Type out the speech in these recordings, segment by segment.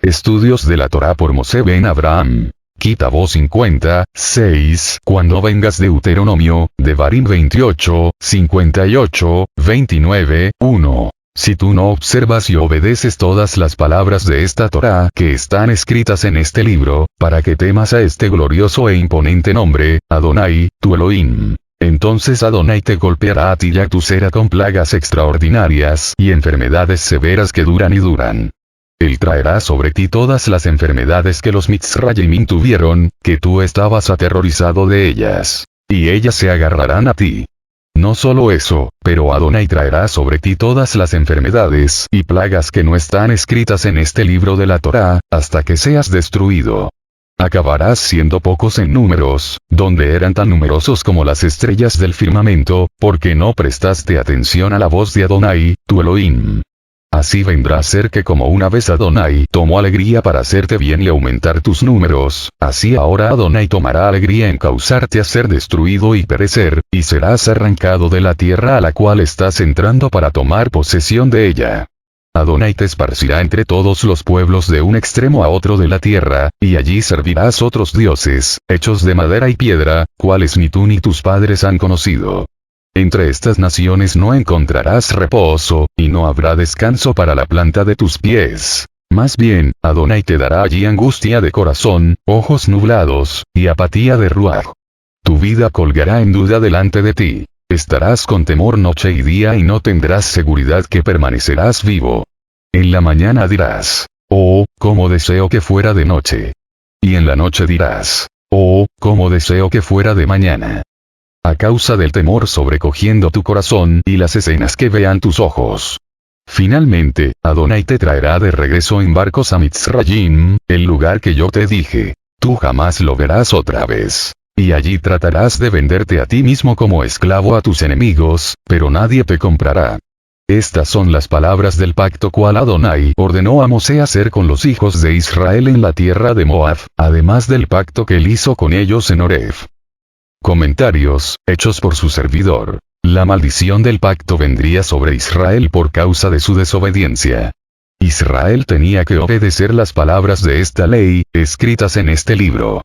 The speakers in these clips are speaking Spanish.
Estudios de la Torá por Moshe ben Abraham. Kitabo 50, 6. Cuando vengas Deuteronomio, Devarim 28, 58, 29, 1. Si tú no observas y obedeces todas las palabras de esta Torá que están escritas en este libro, para que temas a este glorioso e imponente nombre, Adonai, tu Elohim. Entonces Adonai te golpeará a ti y a tu cera con plagas extraordinarias y enfermedades severas que duran y duran. Él traerá sobre ti todas las enfermedades que los Mitzrayim tuvieron, que tú estabas aterrorizado de ellas. Y ellas se agarrarán a ti. No solo eso, pero Adonai traerá sobre ti todas las enfermedades y plagas que no están escritas en este libro de la Torá, hasta que seas destruido. Acabarás siendo pocos en números, donde eran tan numerosos como las estrellas del firmamento, porque no prestaste atención a la voz de Adonai, tu Elohim. Así vendrá a ser que como una vez Adonai tomó alegría para hacerte bien y aumentar tus números, así ahora Adonai tomará alegría en causarte a ser destruido y perecer, y serás arrancado de la tierra a la cual estás entrando para tomar posesión de ella. Adonai te esparcirá entre todos los pueblos de un extremo a otro de la tierra, y allí servirás otros dioses, hechos de madera y piedra, cuales ni tú ni tus padres han conocido. Entre estas naciones no encontrarás reposo, y no habrá descanso para la planta de tus pies. Más bien, Adonai te dará allí angustia de corazón, ojos nublados, y apatía de ruaj. Tu vida colgará en duda delante de ti. Estarás con temor noche y día y no tendrás seguridad que permanecerás vivo. En la mañana dirás, oh, cómo deseo que fuera de noche. Y en la noche dirás, oh, cómo deseo que fuera de mañana. A causa del temor sobrecogiendo tu corazón y las escenas que vean tus ojos. Finalmente, Adonai te traerá de regreso en barcos a Mitzrayim, el lugar que yo te dije. Tú jamás lo verás otra vez. Y allí tratarás de venderte a ti mismo como esclavo a tus enemigos, pero nadie te comprará. Estas son las palabras del pacto cual Adonai ordenó a Moshe hacer con los hijos de Israel en la tierra de Moab, además del pacto que él hizo con ellos en Horeb. Comentarios, hechos por su servidor. La maldición del pacto vendría sobre Israel por causa de su desobediencia. Israel tenía que obedecer las palabras de esta ley, escritas en este libro.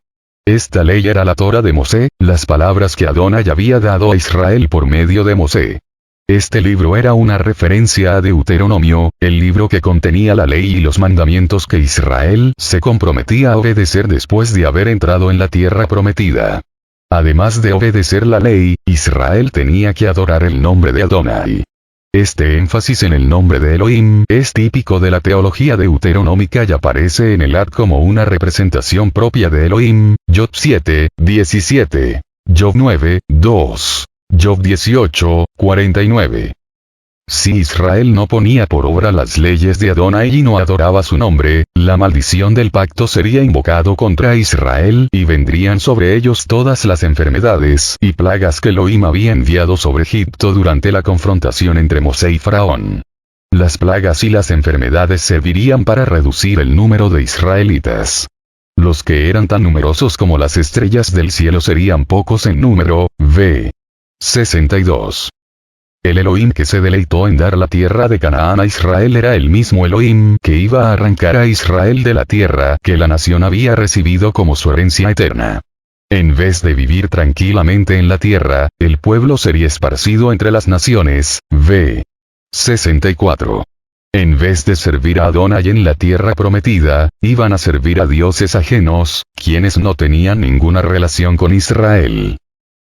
Esta ley era la Torá de Moshe, las palabras que Adonai había dado a Israel por medio de Moshe. Este libro era una referencia a Deuteronomio, el libro que contenía la ley y los mandamientos que Israel se comprometía a obedecer después de haber entrado en la tierra prometida. Además de obedecer la ley, Israel tenía que adorar el nombre de Adonai. Este énfasis en el nombre de Elohim es típico de la teología deuteronómica y aparece en el Ad como una representación propia de Elohim, Job 7, 17, Job 9, 2, Job 18, 49. Si Israel no ponía por obra las leyes de Adonai y no adoraba su nombre, la maldición del pacto sería invocado contra Israel y vendrían sobre ellos todas las enfermedades y plagas que Elohim había enviado sobre Egipto durante la confrontación entre Moshe y Faraón. Las plagas y las enfermedades servirían para reducir el número de israelitas. Los que eran tan numerosos como las estrellas del cielo serían pocos en número, v. 62. El Elohim que se deleitó en dar la tierra de Canaán a Israel era el mismo Elohim que iba a arrancar a Israel de la tierra que la nación había recibido como su herencia eterna. En vez de vivir tranquilamente en la tierra, el pueblo sería esparcido entre las naciones, v. 64. En vez de servir a Adonai en la tierra prometida, iban a servir a dioses ajenos, quienes no tenían ninguna relación con Israel.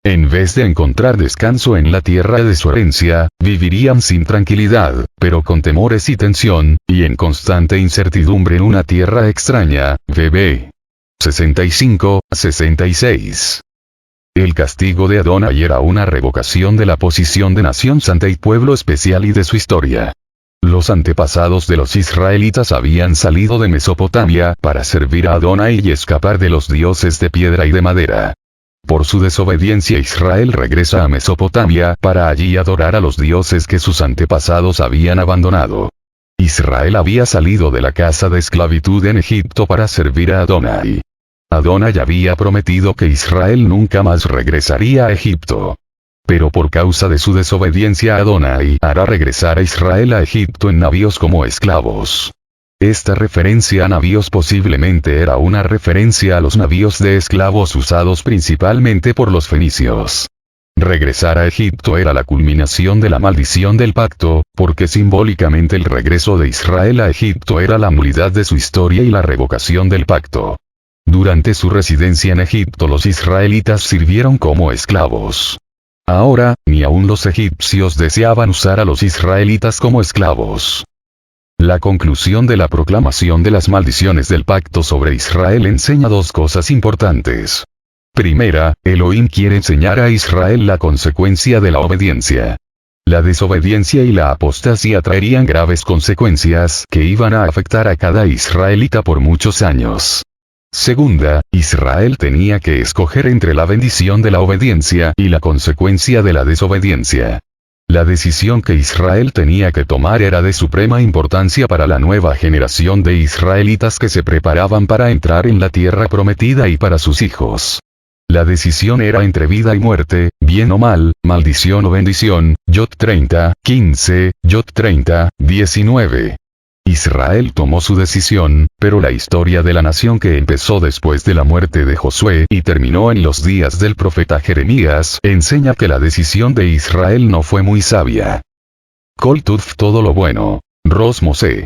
En vez de encontrar descanso en la tierra de su herencia, vivirían sin tranquilidad, pero con temores y tensión, y en constante incertidumbre en una tierra extraña, vb. 65, 66. El castigo de Adonai era una revocación de la posición de nación santa y pueblo especial y de su historia. Los antepasados de los israelitas habían salido de Mesopotamia para servir a Adonai y escapar de los dioses de piedra y de madera. Por su desobediencia Israel regresa a Mesopotamia para allí adorar a los dioses que sus antepasados habían abandonado. Israel había salido de la casa de esclavitud en Egipto para servir a Adonai. Adonai había prometido que Israel nunca más regresaría a Egipto. Pero por causa de su desobediencia Adonai hará regresar a Israel a Egipto en navíos como esclavos. Esta referencia a navíos posiblemente era una referencia a los navíos de esclavos usados principalmente por los fenicios. Regresar a Egipto era la culminación de la maldición del pacto, porque simbólicamente el regreso de Israel a Egipto era la nulidad de su historia y la revocación del pacto. Durante su residencia en Egipto los israelitas sirvieron como esclavos. Ahora, ni aun los egipcios deseaban usar a los israelitas como esclavos. La conclusión de la proclamación de las maldiciones del pacto sobre Israel enseña dos cosas importantes. Primera, Elohim quiere enseñar a Israel la consecuencia de la obediencia. La desobediencia y la apostasía traerían graves consecuencias que iban a afectar a cada israelita por muchos años. Segunda, Israel tenía que escoger entre la bendición de la obediencia y la consecuencia de la desobediencia. La decisión que Israel tenía que tomar era de suprema importancia para la nueva generación de israelitas que se preparaban para entrar en la tierra prometida y para sus hijos. La decisión era entre vida y muerte, bien o mal, maldición o bendición, Yot 30, 15, Yot 30, 19. Israel tomó su decisión, pero la historia de la nación que empezó después de la muerte de Josué y terminó en los días del profeta Jeremías, enseña que la decisión de Israel no fue muy sabia. Kol Tuf todo lo bueno. Ros Mosé.